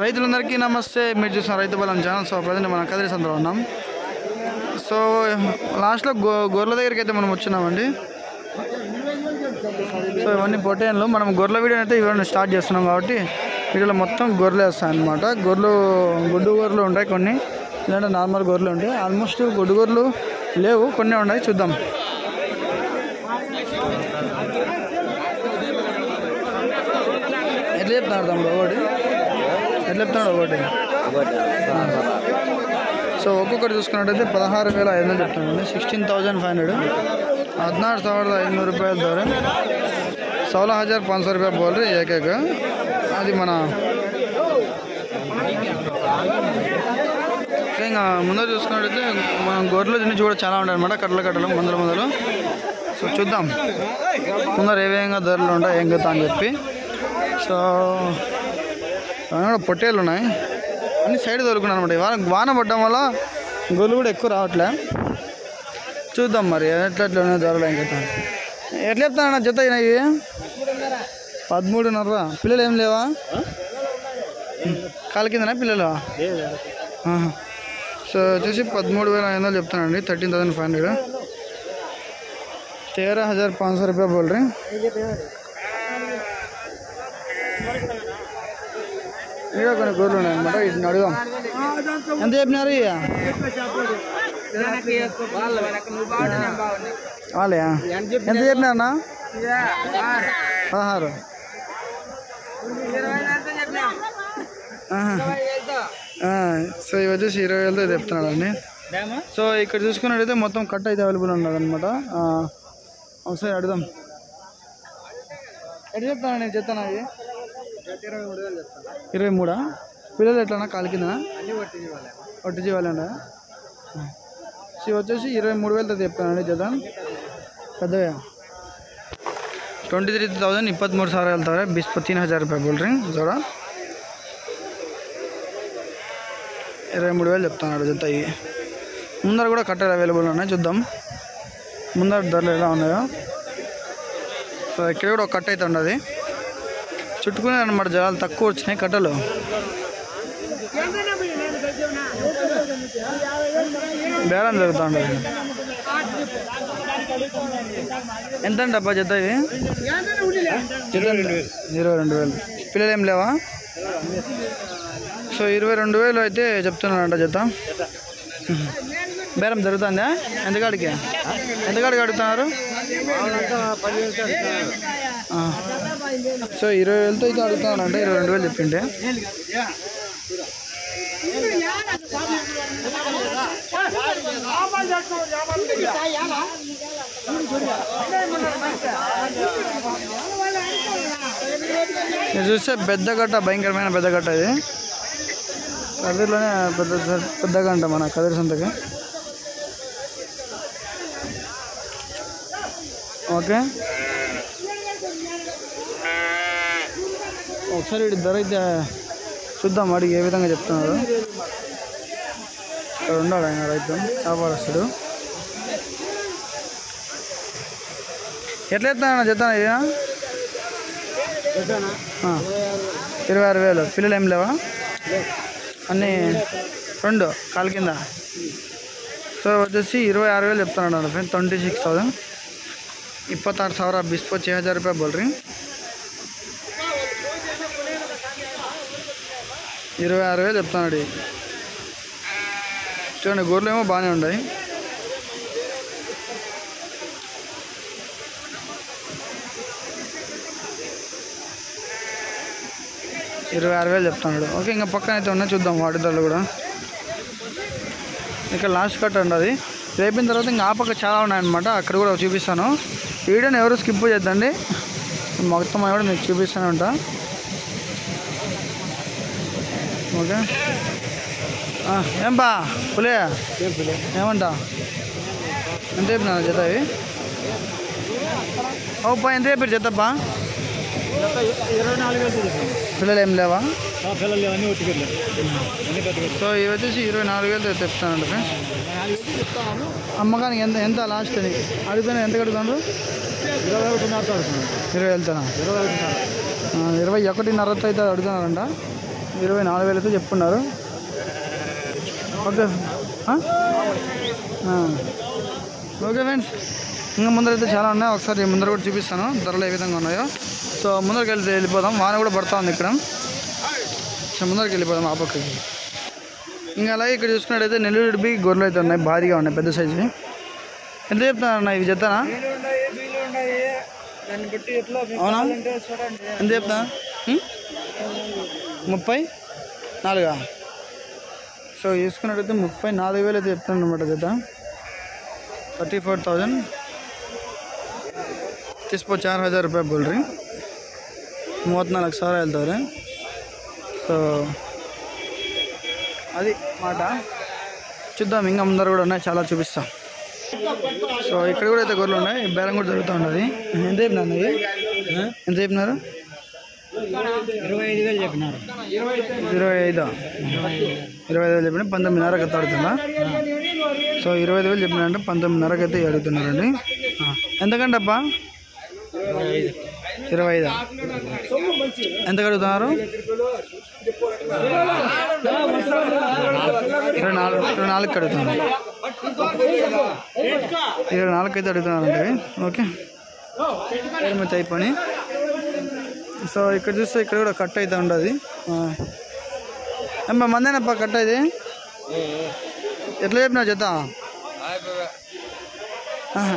రైతులందరికీ నమస్తే. మీరు చూసిన రైతు బలం ఛానల్. సో ప్రజెంట్ మన కదిరి సంతలో ఉన్నాం. సో లాస్ట్లో గొర్రెల దగ్గరికి అయితే మనం వచ్చినామండి. సో ఇవన్నీ పొట్టేన్లు. మనం గొర్రెల వీడియో అయితే ఇవన్నీ స్టార్ట్ చేస్తున్నాం కాబట్టి వీడియోలో మొత్తం గొర్రెలు వేస్తాయి అన్నమాట. గుడ్డు గొర్రెలు ఉంటాయి కొన్ని, లేదంటే నార్మల్ గొర్రెలు ఉంటాయి. ఆల్మోస్ట్ గుడ్డు గొర్రెలు లేవు, కొన్ని ఉన్నాయి. చూద్దాం. ఎట్లా చెప్తున్నాడు తమ్ముడు? ఒకటి ఎట్లా చెప్తున్నాడు? ఒకటి. సో ఒక్కొక్కటి చూసుకున్నట్టయితే 16,500 చెప్తున్నాడు. 16,500, 14,500 रुपये दौरे, 16,500 रुपये बोल रहे एक एक. అది మన ఇంకా ముందర చూసుకున్నట్టయితే మన గొర్రెలు తిని కూడా చాలా ఉంటాయి అన్నమాట. కట్టలు మందలు. సో చూద్దాం ముందర ఏ విధంగా ధరలు ఉంటాయి ఏం కదా అని చెప్పి. సో పొట్టేళ్ళు ఉన్నాయి, అన్ని సైడ్ దొరుకున్నాయి అనమాట. వాన పడడం వల్ల గొర్రెలు కూడా ఎక్కువ రావట్లే. చూద్దాం మరి ఎట్లా ఉన్నాయి ధరలు ఏం కదా. ఎట్లా చెప్తానన్నా జత అయినాయి? 13.5. పిల్లలు ఏం లేవా? కాలు కిందనా పిల్లలు? సో వచ్చేసి 13,500 చెప్తానండి. 13,500, 13,500 रुपये बोल रहे. ఇక్కడ కొన్ని గొర్రెలు ఉన్నాయన్నమాట. వీటిని అడుగుదాం. ఎంత చెప్పినారు? వాళ్ళే ఎంత చెప్పినారన్నా? 16. సో ఇవి వచ్చేసి 20,000 చెప్తున్నాడు అండి. సో ఇక్కడ చూసుకున్నట్టయితే మొత్తం కట్ అయితే అవైలబుల్ ఉన్నది అనమాట. ఒకసారి అడుగుదాం. ఎట్లా చెప్తాను నేను చెప్తాను. అవి 23. పిల్లలు ఎట్లన్నా కాలు కింద ఒట్టి జీవాలండి. సో వచ్చేసి 23,000 చెప్తానండి జత. పెద్దగా 23,000, 23,000 వెళ్తారా. 23,000 रुपये बोल रहे जोड़ा. 23,000 చెప్తున్నాడు జత. ఇవి ముందర కూడా కట్టలు అవైలబుల్ ఉన్నాయి. చూద్దాం ముందర ధరలు ఎలా ఉన్నాయో. సో ఇక్కడ కూడా ఒక కట్ట అయితే ఉండదు. చుట్టుకునే అనమాట. జనాలు తక్కువ వచ్చినాయి కట్టలు. బేరం జరుగుతూ ఉండదు. ఎంత అండి అబ్బా జత? ఇవి 22,000. పిల్లలు ఏం లేవా? సో 22,000 అయితే చెప్తున్నానంట జత. బేరం జరుగుతుందా? ఎంతకాడికి అడుగుతున్నారు? సో 20,000తో అయితే అడుగుతున్నానంట. 22,000 చెప్పింటే. చూస్తే పెద్ద గట్ట, భయంకరమైన పెద్ద గట్ట. ఇది కదిరిలోనే పెద్ద గంట మన కదిరి సంతకి. ఓకే, ఒకసారి వీడి ధర అయితే చూద్దాం. అడిగి ఏ విధంగా చెప్తున్నారు. ఇక్కడ ఉన్నాడు ఆయన రైతు వ్యాపారస్తుడు. ఎట్లా ఎత్తాను జత? 26,000. పిల్లలు ఏం లేవా? అన్నీ 2 కాలు కింద. సో వచ్చేసి 26,000 చెప్తున్నాడు ఫ్రెండ్. 26,000, 26,000, 25,000 रुपये बोल रही. 26,000 చెప్తున్నాడు. చూడండి గొర్రెలు ఏమో బాగానే ఉన్నాయి. $26,000 చెప్తున్నాడు. ఓకే, ఇంకా పక్కన అయితే ఉన్నాయి. చూద్దాం వాటి ధరలు కూడా. ఇక్కడ లాస్ట్ కట్ అండి. అది రేపిన తర్వాత ఇంకా ఆ పక్క చాలా ఉన్నాయన్నమాట. అక్కడ కూడా చూపిస్తాను. వీడియోని ఎవరు స్కిప్ చేద్దండి, మొత్తం కూడా మీకు చూపిస్తూనే ఉంటా. ఓకే, ఏం బా పులే ఏమంటా? ఎంత చెప్పినా జత? అవి ఓపా ఎంత చెప్పారు జతబ్బా? 24,000. పిల్లలు ఏం లేవా? పిల్లలు లేవని ఒట్టుకెళ్ళారు. సో ఇవి వచ్చేసి 24,000 చెప్తానండి ఫ్రెండ్స్. అమ్మకానికి ఎంత లాస్ట్ అని అడుగుతాను? ఎంత కడుగుతాను? 21,500 20,000. 21,500 అయితే అడుగుతున్నారంట. 24,000 అయితే చెప్పున్నారు. ఓకే ఓకే ఫ్రెండ్స్, ఇంకా ముందరైతే చాలా ఉన్నాయి. ఒకసారి ముందర కూడా చూపిస్తాను ధరలు ఏ విధంగా ఉన్నాయో. సో ముందరికి వెళ్ళిపోదాం. వాన కూడా పడుతూ ఉంది ఇక్కడ. సో ముందరికి వెళ్ళిపోదాం ఆ పక్కకి. ఇంకా అలాగే ఇక్కడ చూసుకున్నట్టయితే నెల్లూరు గొర్రెలు అయితే ఉన్నాయి, భారీగా ఉన్నాయి, పెద్ద సైజు. ఎంత చెప్తానన్నా ఇవి? చెప్తానా? అవునా? ఎంత చెప్తా? 34. సో చూసుకున్నట్టయితే 34,000 అయితే చెప్తాను అనమాట జత. 34,000 తీసుకో. 4,000 रुपये बोल रही. 34,000 వెళ్తారు. సో అది మాట. చూద్దాం, ఇంకా ముందర కూడా ఉన్నాయి, చాలా చూపిస్తాం. సో ఇక్కడ కూడా అయితే గొర్రెలు ఉన్నాయి, బేరం కూడా జరుగుతూ ఉన్నది. ఎంత చెప్పినారు? ఎంత చెప్పినారు? 25,000 చెప్పినారు. 25,000 చెప్పిన 19,500 అయితే అడుగుతున్నా. సో 25,000 చెప్పినారంటే 19,500 అయితే అడుగుతున్నారండి. ఎంతకంటే అబ్బా? 25. ఎంత అడుగుతున్నారు? 24 అడుగుతున్నారు. 24 అయితే అడుగుతున్నారండి. ఓకే, మంచి అయిపోయి. సో ఇక్కడ చూస్తే ఇక్కడ కూడా కట్ అయితే ఉండదు. అమ్మా మందేనప్ప కట్ అయితే ఎట్లా చెప్పినా జత?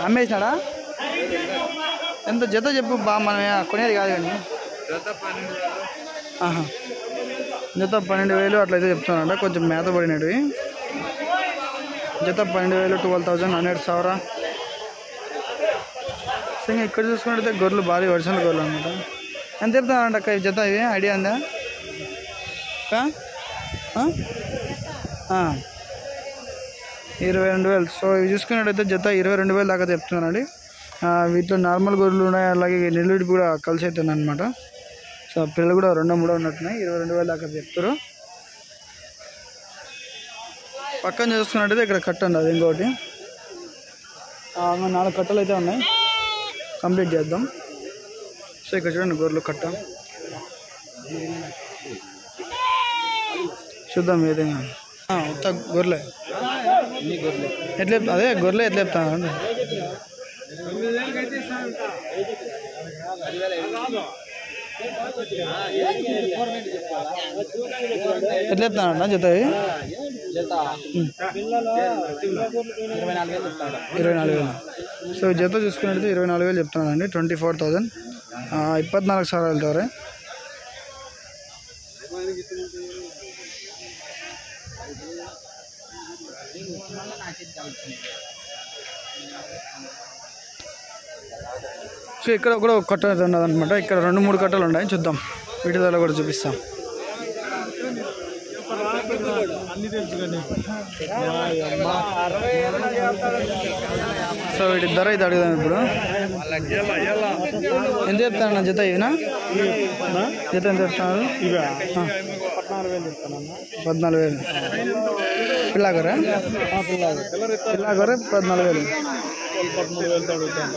అమ్మేసినాడా? ఎంత జత చెప్పు బా, మనం కొనేది కాదు కానీ. జత 12,000 అట్లయితే చెప్తానంట. కొంచెం మేత పడినవి జత 12,000, 12,000, 100,000. సో ఇంకా ఇక్కడ చూసుకున్నట్టయితే గొర్రెలు భారీ వర్షాల గొర్రెలు అనమాట. ఎంత చెప్తానంట అక్క జత? ఇవి ఐడియా ఉందా? 22,000. సో ఇవి చూసుకున్నట్టయితే జత 22,000 దాకా చెప్తున్నానండి. వీటిలో నార్మల్ గొర్రెలు ఉన్నాయి, అలాగే నెల్లూరు కూడా కలిసి అవుతుంది అనమాట. సో పిల్లలు కూడా 2-3 ఉన్నట్టున్నాయి. 22,000 దాకా చెప్తారు. పక్కన చూసుకున్నట్టయితే ఇక్కడ కట్ట ఉంది, అది ఇంకోటి. 4 కట్టలు అయితే ఉన్నాయి, కంప్లీట్ చేద్దాం. సో ఇక్కడ చూడండి గొర్రెలు కట్ట. చూద్దాం ఏదైనా ఉత్త గొర్రెలే. ఎట్లా అదే గొర్రెలే ఎట్లా చెప్తాను? ఎట్లా చెప్తానంట జత? 24,000. సో జత చూసుకున్నట్టయితే 24,000 చెప్తున్నానండి. 24,000. 24,000 వెళ్తారు. సో ఇక్కడ కూడా ఒక కట్ట అయితే ఉన్నదన్నమాట. ఇక్కడ 2-3 కట్టలు ఉన్నాయి, చూద్దాం. వీటి ధర కూడా చూపిస్తాం. సో వీటి ధర అయితే అడుగుదాం ఇప్పుడు. ఎంత చెప్తాను జత? ఇవినా జత ఎంత చెప్తున్నారు? 14,000. పిల్లాగరే 14,000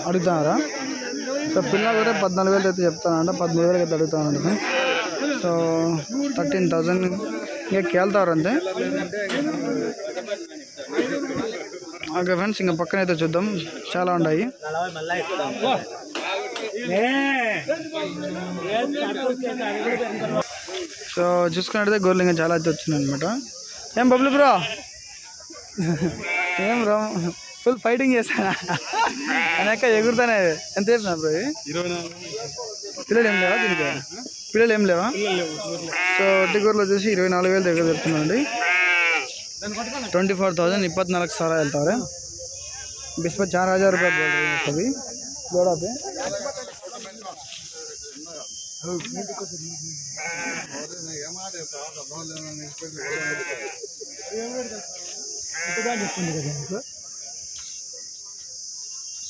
అడుగుతున్నారా? సో పిల్లాగరే 14,000 అయితే చెప్తానంట. 13,000 అయితే అడుగుతానండి. సో 13,000 ఇంకా కేళ్తారు అంతే. ఓకే ఫ్రెండ్స్, ఇంకా పక్కన అయితే చూద్దాం, చాలా ఉన్నాయి. సో చూసుకున్నట్టయితే గొర్రెలు ఇంకా చాలా అయితే వచ్చినాయి అనమాట. ఏం బబ్లు బ్రో, ఏం బ్రో ఫుల్ ఫైటింగ్ చేస్తానా అనేక ఎగురుతానే. ఎంత చెప్పినా బ్రో? 24. పిల్లలు ఏం లేవా దీనికి? పిల్లలు ఏం లేవా? సో ఒట్టి గొర్రెలు వచ్చేసి 24,000 దగ్గర చెప్తున్నాండి. 24,000, 24,000 వెళ్తారు. बिस्पा 4,000 रुपये बोल रहे हैं सभी जोड़ा पे.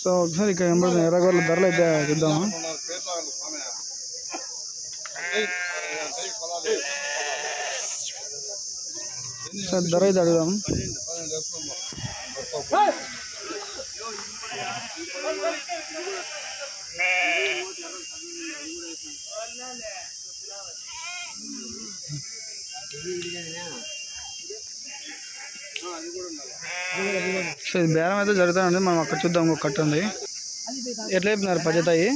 సో ఒకసారి ఇక్కడ ఎర్రగొర్రెల ధరలు అయితే చూద్దాము. సార్ ధర అయితే అడుగుదాము. సో ఇది బేరం అయితే జరుగుతుంది. మనం అక్కడ చూద్దాం. ఇంకొక కట్ట ఉంది. ఎట్లా చెప్పినారు జత అయ్యి?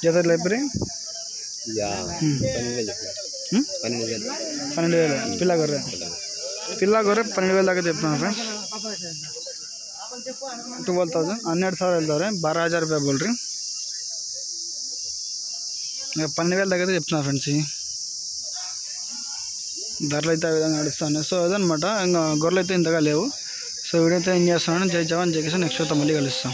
జత ఎట్లా చెప్పి? 12,000 పిల్ల గొర్రె 12,000 దాకా చెప్తున్నాను ఫ్రెండ్స్. 12,000 12,000 వెళ్తారు. 12,000 रुपये बोल रही. 12,000 దాకా అయితే చెప్తున్నారు ఫ్రెండ్స్. ధరలు అయితే ఆ విధంగా నడుస్తున్నాయి. సో అదనమాట. ఇంకా గొర్రెలు అయితే ఇంతగా లేవు. సో వీడియో అయితే ఏం చేస్తున్నాను. జై జవాన్ జై కిసాన్. నెక్స్ట్ అయితే మళ్ళీ కలుస్తాం.